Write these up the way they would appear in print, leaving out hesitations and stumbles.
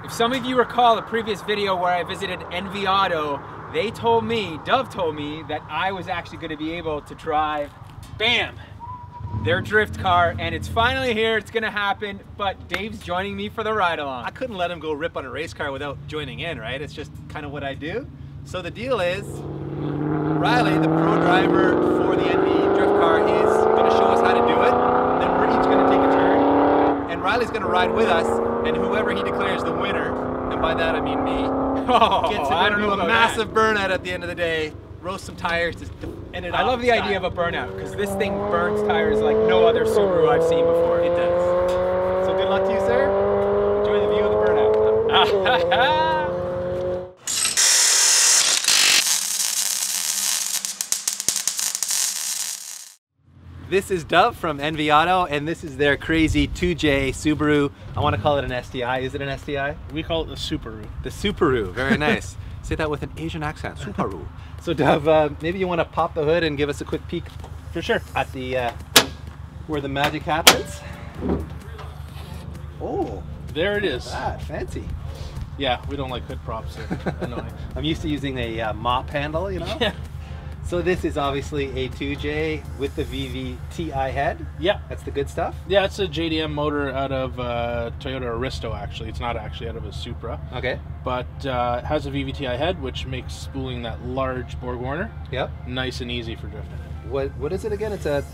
If some of you recall the previous video where I visited nvauto, they told me, Dove told me, that I was actually going to be able to drive, bam, their drift car, and it's finally here, it's gonna happen, but Dave's joining me for the ride along. I couldn't let him go rip on a race car without joining in, right? It's just kind of what I do. So the deal is, Riley, the pro driver for the NV drift car, is gonna show us how to do it. Then we're each gonna take a turn, and Riley's gonna ride with us, and whoever he declares the winner, and by that I mean me, gets to do a massive burnout at the end of the day, roast some tires to end it off. I love the idea of a burnout, because this thing burns tires like no other Subaru I've seen before. It does. So good luck to you, sir. Enjoy the view of the burnout. This is Dove from nvauto, and this is their crazy 2J Subaru. I want to call it an STI. Is it an STI? We call it the Subaru. The Subaru, very nice. Say that with an Asian accent, Subaru. So Dove, maybe you want to pop the hood and give us a quick peek. For sure. At the, where the magic happens. Oh. There it is. Ah, fancy. Yeah, we don't like hood props. They're annoying. I'm used to using a mop handle, you know? Yeah. So this is obviously a 2J with the VVTi head. Yeah. That's the good stuff? Yeah, it's a JDM motor out of Toyota Aristo, actually. It's not actually out of a Supra. Okay. But it has a VVTi head, which makes spooling that large Borg-Warner nice and easy for drifting. What is it again? It's a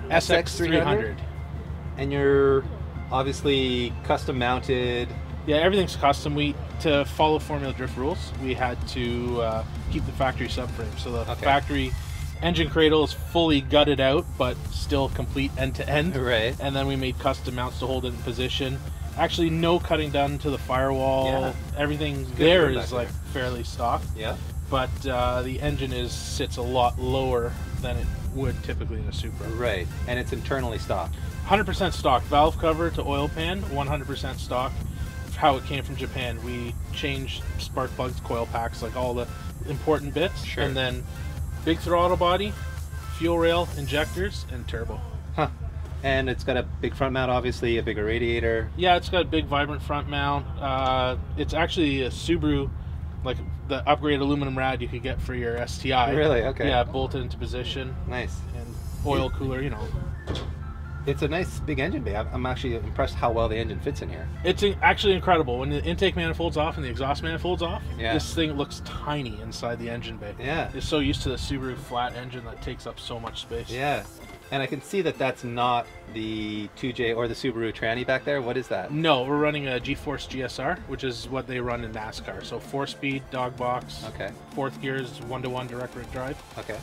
SX300. And you're obviously custom mounted. Yeah, everything's custom. To follow Formula Drift rules, we had to keep the factory subframe. So the factory engine cradle is fully gutted out, but still complete end to end. Right. And then we made custom mounts to hold it in position. Actually, no cutting done to the firewall. Yeah. Everything there is like fairly stock. Yeah. But the engine sits a lot lower than it would typically in a Supra. Right. And it's internally stock. 100% stock. Valve cover to oil pan, 100% stock. How it came from Japan. We changed spark plugs, coil packs, like all the important bits. Sure. And then big throttle body, fuel rail, injectors, and turbo. Huh. And it's got a big front mount, obviously, a bigger radiator. Yeah, it's got a big vibrant front mount. It's actually a Subaru, like the upgraded aluminum rad you could get for your STI. Really? Okay. Yeah, bolted into position. Nice. And oil cooler, you know. It's a nice big engine bay. I'm actually impressed how well the engine fits in here. It's actually incredible. When the intake manifold's off and the exhaust manifold's off, this thing looks tiny inside the engine bay. Yeah. It's so used to the Subaru flat engine that takes up so much space. Yeah. And I can see that that's not the 2J or the Subaru tranny back there. What is that? No, we're running a G-Force GSR, which is what they run in NASCAR. So 4-speed, dog box. Okay. Fourth gear is 1-to-1 direct rate drive. Okay.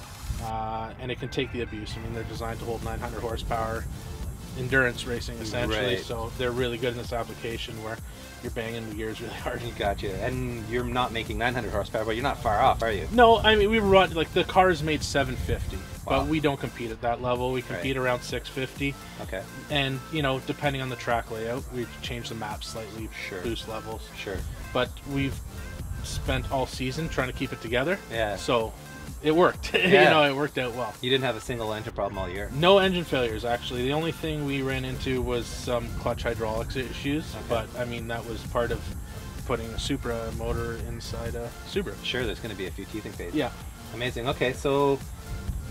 And it can take the abuse. I mean, they're designed to hold 900 horsepower. Endurance racing, essentially. Right. So they're really good in this application where you're banging the gears really hard. Gotcha. And you're not making 900 horsepower, but you're not far off, are you? No, I mean, we run, like, the car is made 750, but we don't compete at that level. We compete around 650. Okay. And, you know, depending on the track layout, we've changed the map slightly, boost levels. Sure. But we've spent all season trying to keep it together. Yeah. So it worked. You know, it worked out well. You didn't have a single engine problem all year? No engine failures, actually. The only thing we ran into was some clutch hydraulics issues, but I mean, that was part of putting a Supra motor inside a Subaru. Sure, there's going to be a few teething phases. Yeah. Amazing. Okay, so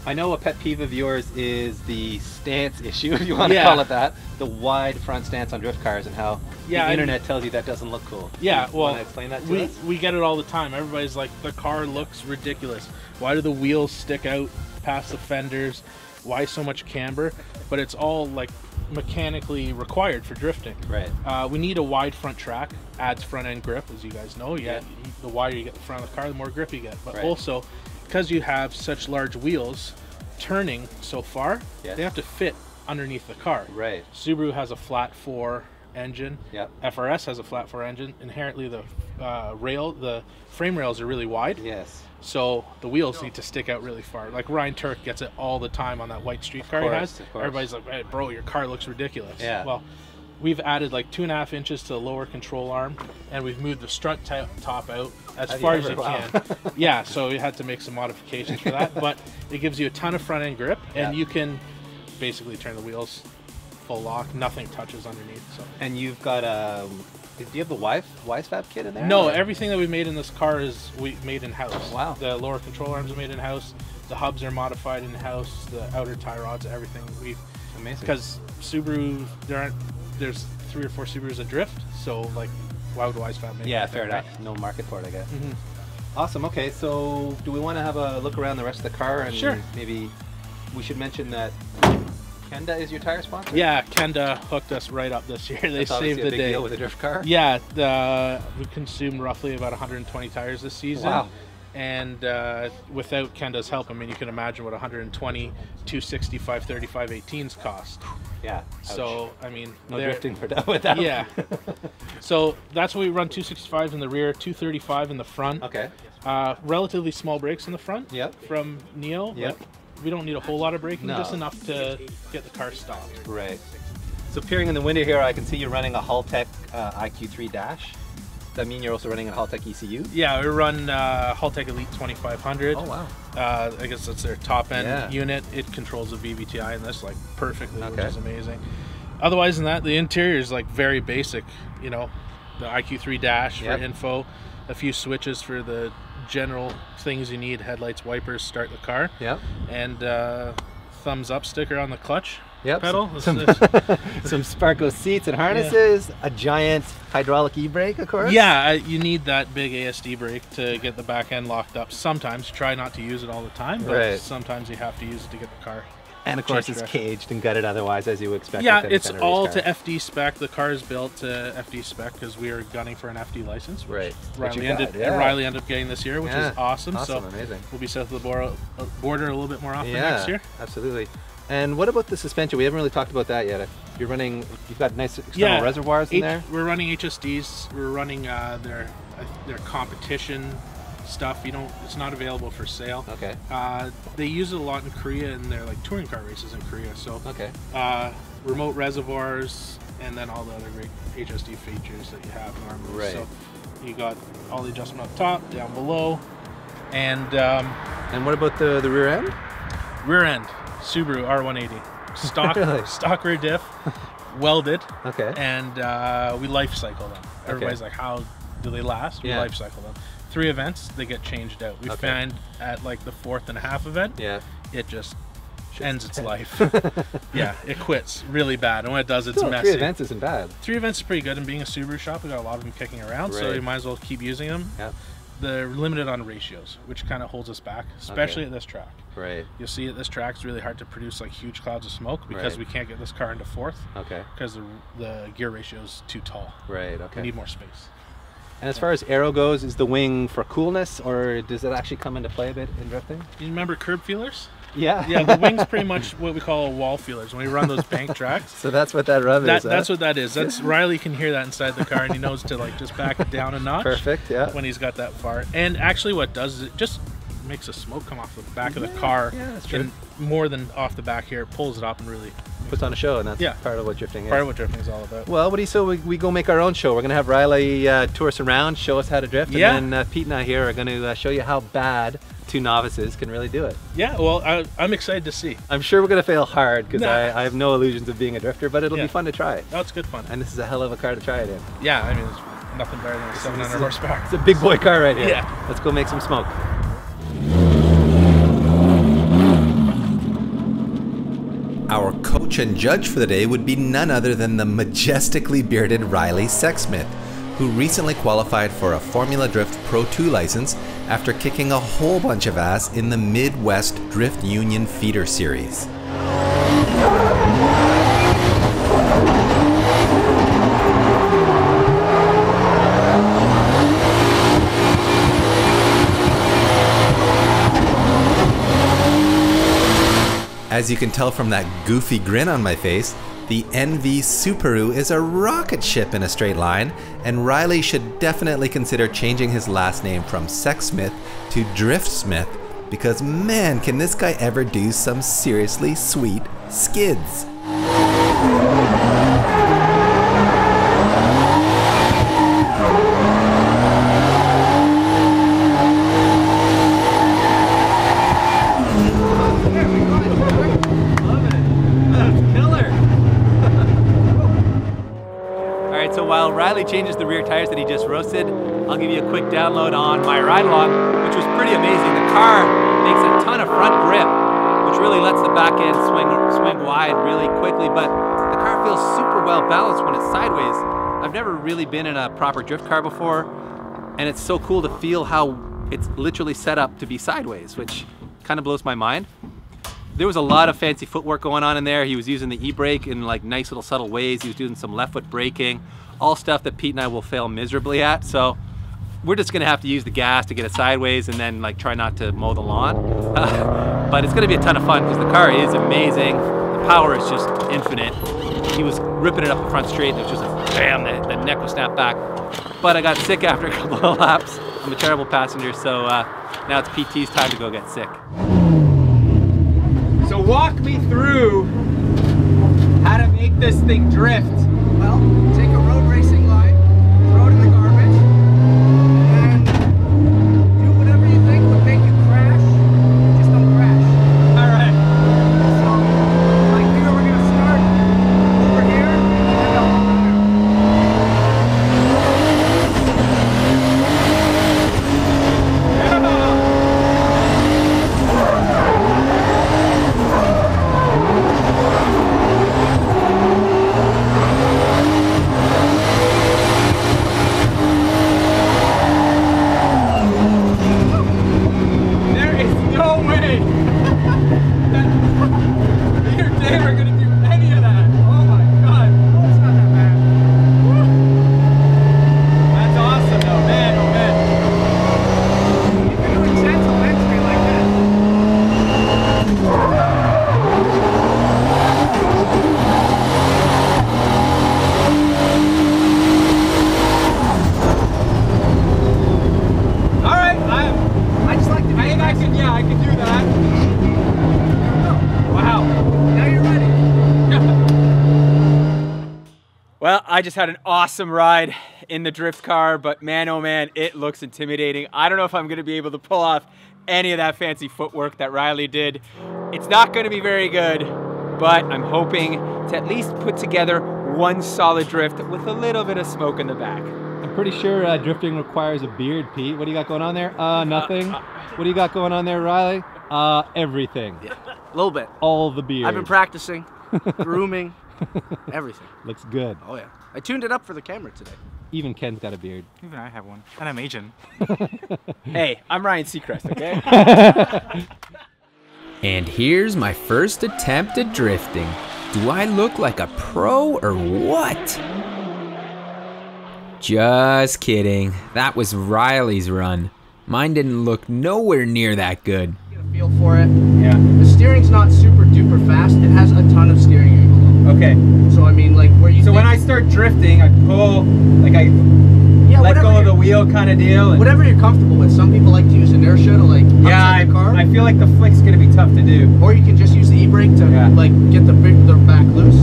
I know a pet peeve of yours is the stance issue, if you want to call it that. The wide front stance on drift cars and how the internet tells you that doesn't look cool. Yeah, well, want to explain that to us? We get it all the time. Everybody's like, the car looks ridiculous. Why do the wheels stick out past the fenders? Why so much camber? But it's all like mechanically required for drifting. Right. We need a wide front track, adds front end grip, as you guys know. The wider you get the front of the car, the more grip you get. But also, because you have such large wheels turning so far, they have to fit underneath the car. Right. Subaru has a flat 4 engine. Yep. FRS has a flat 4 engine. Inherently, the frame rails are really wide. Yes. So the wheels need to stick out really far. Like Ryan Turk gets it all the time on that white street car he has. Everybody's like, hey, bro, your car looks ridiculous. Yeah. Well, we've added like 2.5 inches to the lower control arm, and we've moved the strut top out as far as you can. Yeah, so we had to make some modifications for that, but it gives you a ton of front end grip, and you can basically turn the wheels full lock. Nothing touches underneath. So. And you've got a Did you have the Wisefab kit in there? No, or? everything that we made in this car is made in-house. Wow. The lower control arms are made in-house. The hubs are modified in-house. The outer tie rods, everything. Amazing. Because Subaru, there's 3 or 4 Subarus adrift, so like, why would Wisefab make? Yeah, anything, fair enough. right? No market for it, I guess. Mm-hmm. Awesome. Okay, so do we want to have a look around the rest of the car? And sure. Maybe we should mention that Kenda is your tire sponsor? Yeah, Kenda hooked us right up this year. They saved the a big day. Deal with a drift car? Yeah, we consumed roughly about 120 tires this season. Wow. And without Kenda's help, I mean, you can imagine what 120, 260, 535, 18s cost. Yeah. So, I mean, no drifting for that with that. Yeah. So that's why we run 265s in the rear, 235 in the front. Okay. Relatively small brakes in the front. Yep. From Neo. Yep. We don't need a whole lot of braking, No. just enough to get the car stopped. Right. So peering in the window here, I can see you're running a Haltech IQ3 dash. Does that mean you're also running a Haltech ECU? Yeah, we run Haltech Elite 2500. Oh wow. I guess that's their top end unit. It controls the VVTi in this like perfectly, which is amazing. Otherwise than that, the interior is like very basic. You know, the IQ3 dash for info, a few switches for the general things you need: headlights, wipers, start the car. Yep. And thumbs up sticker on the clutch. Yep. Pedal. Some Sparco seats and harnesses, a giant hydraulic e-brake, of course. Yeah, you need that big ASD brake to get the back end locked up. Sometimes, try not to use it all the time, but sometimes you have to use it to get the car. And of course it's caged and gutted otherwise, as you expect. Yeah, it's all to FD spec. The car is built to FD spec because we are gunning for an FD license. Right. Riley ended up getting this year, which is awesome. So amazing. We'll be south of the border a little bit more often next year. Absolutely. And what about the suspension? We haven't really talked about that yet. You're running, you've got nice external reservoirs in there? We're running HSDs. We're running their competition stuff. It's not available for sale. Okay. They use it a lot in Korea in their like touring car races in Korea. So remote reservoirs and then all the other great HSD features that you have normally. Right. So you got all the adjustment up top, down below, and what about the rear end? Rear end. Subaru R180, stock rear diff, welded, and we life cycle them. Everybody's like, how do they last? We life cycle them. 3 events, they get changed out. We find at like the 4th and a half event, it just ends its life. It quits really bad, and when it does, it's messy. 3 events isn't bad. 3 events is pretty good, and being a Subaru shop, we got a lot of them kicking around, so you might as well keep using them. They're limited on ratios, which kind of holds us back, especially at this track. Right. You'll see at this track, it's really hard to produce like huge clouds of smoke because we can't get this car into 4th. Okay. Because the gear ratio is too tall. Right. Okay. We need more space. And as far as aero goes, is the wing for coolness, or does it actually come into play a bit in drifting? You remember curb feelers? Yeah. Yeah, the wing's pretty much what we call wall feelers when we run those bank tracks. So that's what that rub is. That's what that is. That's Riley can hear that inside the car, and he knows to like just back it down a notch. Perfect. Yeah. When he's got that far, and actually, what it does is it just makes the smoke come off the back of the car. Yeah, that's true. And more than off the back here, it pulls it up and really puts on a show, and that's part of what drifting is. Part of what drifting is all about. Well, what do you say we go make our own show? We're going to have Riley tour us around, show us how to drift, and then Pete and I here are going to show you how bad 2 novices can really do it. Yeah, well, I'm excited to see. I'm sure we're going to fail hard because I have no illusions of being a drifter, but it'll be fun to try. Oh, it's good fun. And this is a hell of a car to try it in. Yeah, I mean, it's nothing better than a 700 horsepower. It's a big boy car right here. Yeah. Let's go make some smoke. Our coach and judge for the day would be none other than the majestically bearded Riley Sexsmith, who recently qualified for a Formula Drift Pro 2 license after kicking a whole bunch of ass in the Midwest Drift Union Feeder Series. As you can tell from that goofy grin on my face, the NV Subaru is a rocket ship in a straight line, and Riley should definitely consider changing his last name from Sexsmith to Driftsmith, because man, can this guy ever do some seriously sweet skids. While Riley changes the rear tires that he just roasted. I'll give you a quick download on my ride along, which was pretty amazing. The car makes a ton of front grip, which really lets the back end swing wide really quickly, but the car feels super well balanced when it's sideways. I've never really been in a proper drift car before, and it's so cool to feel how it's literally set up to be sideways, which kind of blows my mind. There was a lot of fancy footwork going on in there. He was using the e-brake in like nice little subtle ways. He was doing some left foot braking, all stuff that Pete and I will fail miserably at. So we're just gonna have to use the gas to get it sideways and then like try not to mow the lawn. But it's gonna be a ton of fun because the car is amazing. The power is just infinite. He was ripping it up the front straight and it was just like, bam, the neck was snapped back. But I got sick after a couple of laps. I'm a terrible passenger, so now it's PT's time to go get sick. So walk me through how to make this thing drift. Well, take a road racing line, throw it in the garbage, and do whatever you think would make you crash. Just don't crash. All right. So, like here, we're gonna start over here, and then over there. Well, I just had an awesome ride in the drift car, but man, oh man, it looks intimidating. I don't know if I'm gonna be able to pull off any of that fancy footwork that Riley did. It's not gonna be very good, but I'm hoping to at least put together one solid drift with a little bit of smoke in the back. I'm pretty sure drifting requires a beard, Pete. What do you got going on there? Nothing. What do you got going on there, Riley? Everything. Yeah, a little bit. All the beard. I've been practicing, grooming, everything. Looks good. Oh yeah. I tuned it up for the camera today. Even Ken's got a beard. Even I have one, and I'm Asian. Hey, I'm Ryan Seacrest, okay? And here's my first attempt at drifting. Do I look like a pro or what? Just kidding. That was Riley's run. Mine didn't look nowhere near that good. Get a feel for it. Yeah. The steering's not super duper fast. It has a ton of steering angle. Okay. So I mean, like where you. So when I start drifting, I pull, like I let go of the wheel kind of deal. And whatever you're comfortable with. Some people like to use inertia to like upset the car. I feel like the flick's gonna be tough to do. Or you can just use the e-brake to like get the back loose.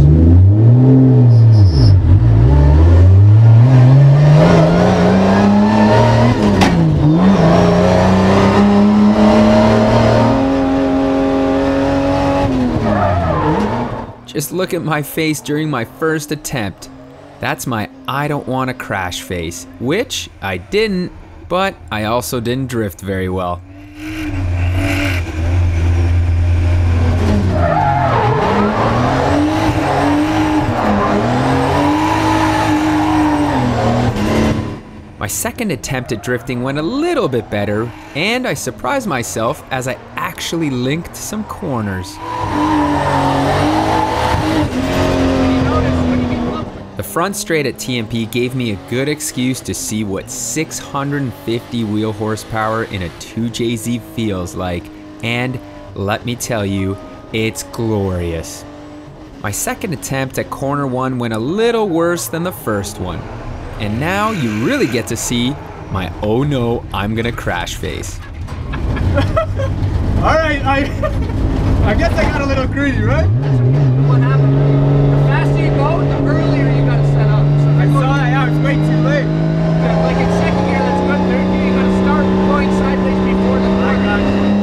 Just look at my face during my first attempt. That's my I don't want to crash face, which I didn't, but I also didn't drift very well. My second attempt at drifting went a little bit better, and I surprised myself as I actually linked some corners. The front straight at TMP gave me a good excuse to see what 650 wheel horsepower in a 2JZ feels like, and let me tell you, it's glorious. My second attempt at corner one went a little worse than the first one, and now you really get to see my oh no, I'm gonna crash face. Alright, I guess I got a little greedy, right? What happened? The faster you go, the earlier you gotta set up. So I saw that, yeah, it's way too late. like in second gear, that's good. Third gear, you gotta start going sideways before the third gear.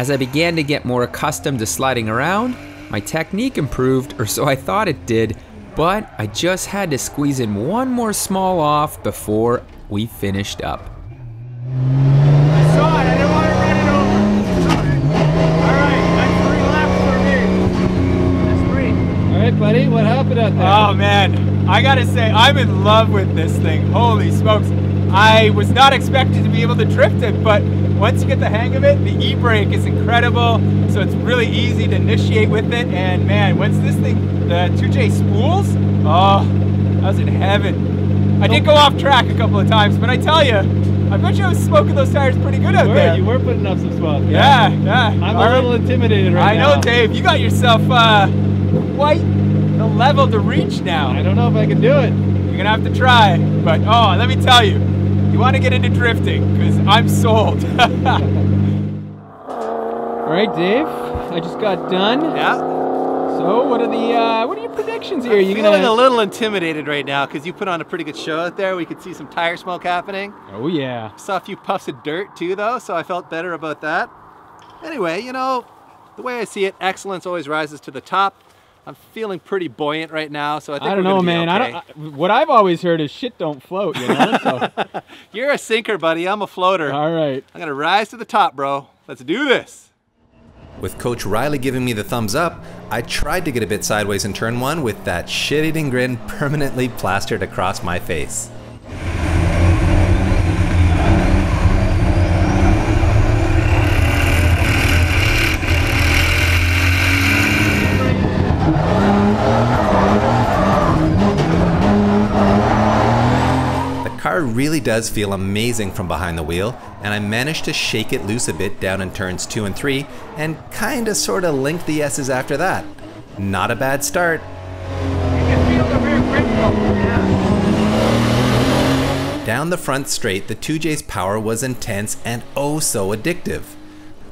As I began to get more accustomed to sliding around, my technique improved, or so I thought it did, but I just had to squeeze in one more small off before we finished up. I saw it, I didn't want to run it over. Alright, that's 3 laps for me. That's 3. All right, buddy, what happened out there? Oh man, I gotta say, I'm in love with this thing. Holy smokes. I was not expecting to be able to drift it, but once you get the hang of it, the e-brake is incredible, so it's really easy to initiate with it. And man, once this thing, the 2J spools, oh, I was in heaven. I did go off track a couple of times, but I tell you, I bet you I was smoking those tires pretty good out there. You were putting up some smoke. Yeah. I'm a little intimidated right now. I know, Dave, you got yourself quite the level to reach now. I don't know if I can do it. You're gonna have to try, but oh, let me tell you, you want to get into drifting, because I'm sold. All right, Dave, I just got done. Yeah. So what are your predictions here? I'm feeling a little intimidated right now because you put on a pretty good show out there. We could see some tire smoke happening. Oh yeah. Saw a few puffs of dirt too though, so I felt better about that. Anyway, you know, the way I see it, excellence always rises to the top. I'm feeling pretty buoyant right now, so I think I don't know, man. Okay. What I've always heard is shit don't float, you know? So. You're a sinker, buddy. I'm a floater. All right. I'm gonna rise to the top, bro. Let's do this. With Coach Riley giving me the thumbs up, I tried to get a bit sideways in turn 1 with that shit-eating grin permanently plastered across my face. The car really does feel amazing from behind the wheel, and I managed to shake it loose a bit down in turns 2 and 3 and kinda sorta link the S's after that. Not a bad start. Down the front straight, the 2J's power was intense and oh so addictive.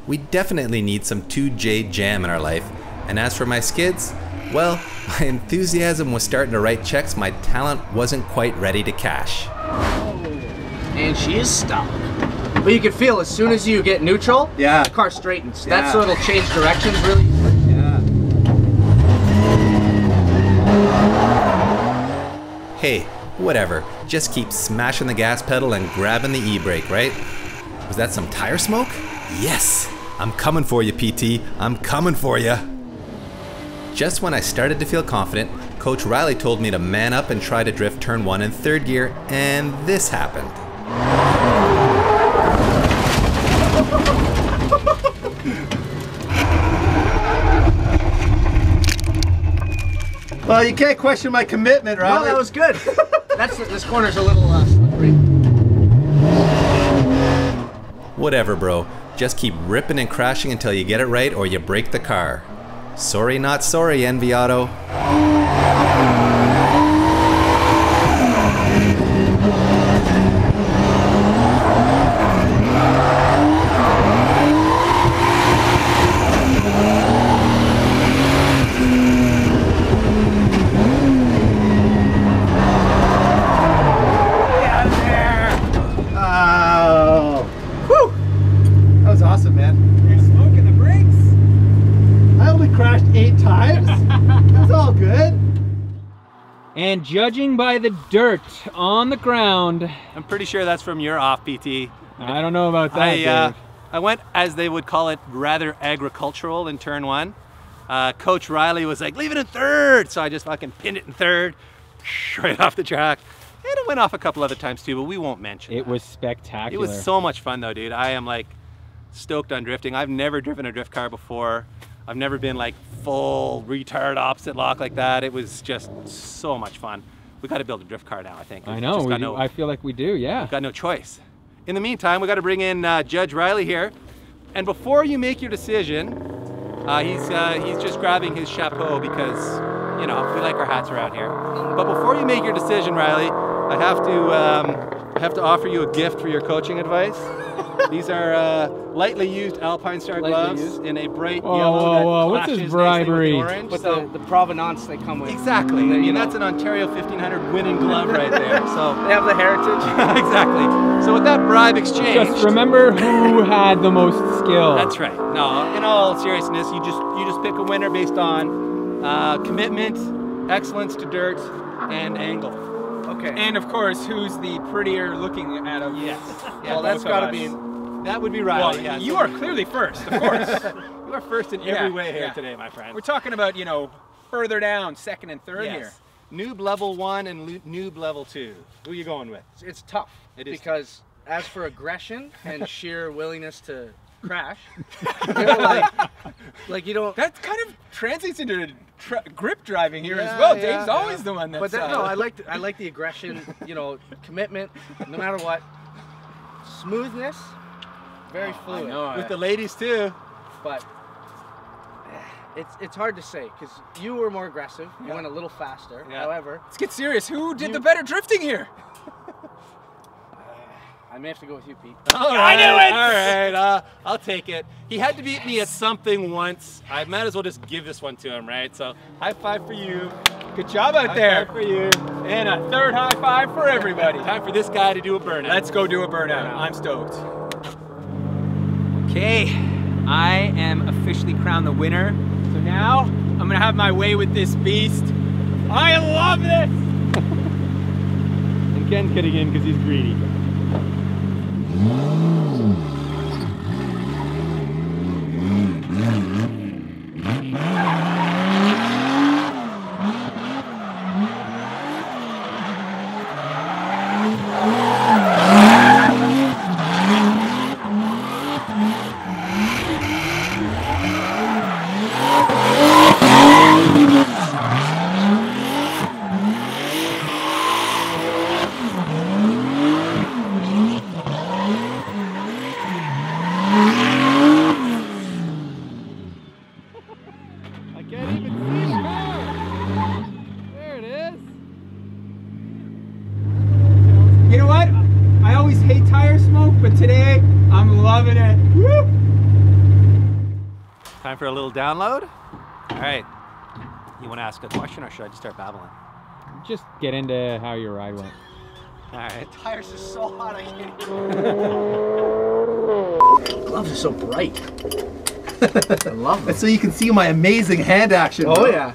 We definitely need some 2J jam in our life, and as for my skids, well, my enthusiasm was starting to write checks my talent wasn't quite ready to cash. And she is stopped. But you can feel as soon as you get neutral, Yeah. the car straightens. Yeah. That's so it'll change directions really. Yeah. Hey, whatever, just keep smashing the gas pedal and grabbing the e-brake, right? Was that some tire smoke? Yes! I'm coming for you, PT. I'm coming for you. Just when I started to feel confident, Coach Riley told me to man up and try to drift turn 1 in 3rd gear, and this happened. Well, you can't question my commitment, right? No, that was good. This corner's a little slippery. Whatever, bro. Just keep ripping and crashing until you get it right or you break the car. Sorry, not sorry, nvauto. Awesome, man. You're smoking the brakes. I only crashed 8 times. That's all good. And judging by the dirt on the ground, I'm pretty sure that's from your off, PT. I don't know about that, Dave. I went, as they would call it, rather agricultural in turn 1. Coach Riley was like, leave it in 3rd. So I just fucking pinned it in 3rd, right off the track. And it went off a couple other times too, but we won't mention It that. was spectacular. It was so much fun though, dude. I am like stoked on drifting. I've never driven a drift car before. I've never been like full retard opposite lock like that. It was just so much fun. We got to build a drift car now, I think. I know, I feel like we do, yeah. We've got no choice. In the meantime, we got to bring in Judge Riley here. And before you make your decision, he's just grabbing his chapeau because, you know, we like our hats around here. But before you make your decision, Riley, I have to offer you a gift for your coaching advice. These are lightly used Alpine Star gloves in a bright yellow. What's this bribery? Orange. With the provenance they come with. Exactly. I mean, that's an Ontario 1500 winning glove right there. So they have the heritage. Exactly. So with that bribe exchange, Just remember who had the most skill. that's right. No, in all seriousness, you just pick a winner based on commitment, excellence to dirt, and angle. Okay. And of course, who's the prettier looking out of? Yes. Well, that's got to be. That would be Riley. Well, yeah. you are clearly first, of course. You are first in every way here today, my friend. We're talking about, you know, further down, second and third here. Noob level 1 and noob level 2. Who are you going with? It's tough. It is because as for aggression and sheer willingness to crash, you know, like you don't. That kind of translates into grip driving here as well. Yeah, Dave's always the one that's. But no, I like the aggression. You know, commitment, no matter what. Smoothness, very fluid. With the ladies too. But it's hard to say because you were more aggressive. You went a little faster. However, let's get serious. Who did the better drifting here? I may have to go with you, Pete. All right, I knew it! All right, I'll take it. He had to beat me at something once. I might as well just give this one to him, right? So, high five for you. Good job out there. High five for you. And a third high five for everybody. Time for this guy to do a burnout. Let's go do a burnout. I'm stoked. Okay, I am officially crowned the winner. So now, I'm gonna have my way with this beast. I love this! And Ken's getting in because he's greedy. Today, I'm loving it. Woo! Time for a little download. All right. You want to ask a question or should I just start babbling? Just get into how your ride went. All right. Tires are so hot, I can't even. Gloves are so bright. I love them. So you can see my amazing hand action. Oh, yeah.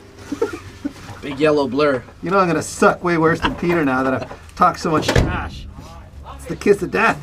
Big yellow blur. You know I'm going to suck way worse than Peter now that I've talked so much trash. It's the kiss of death.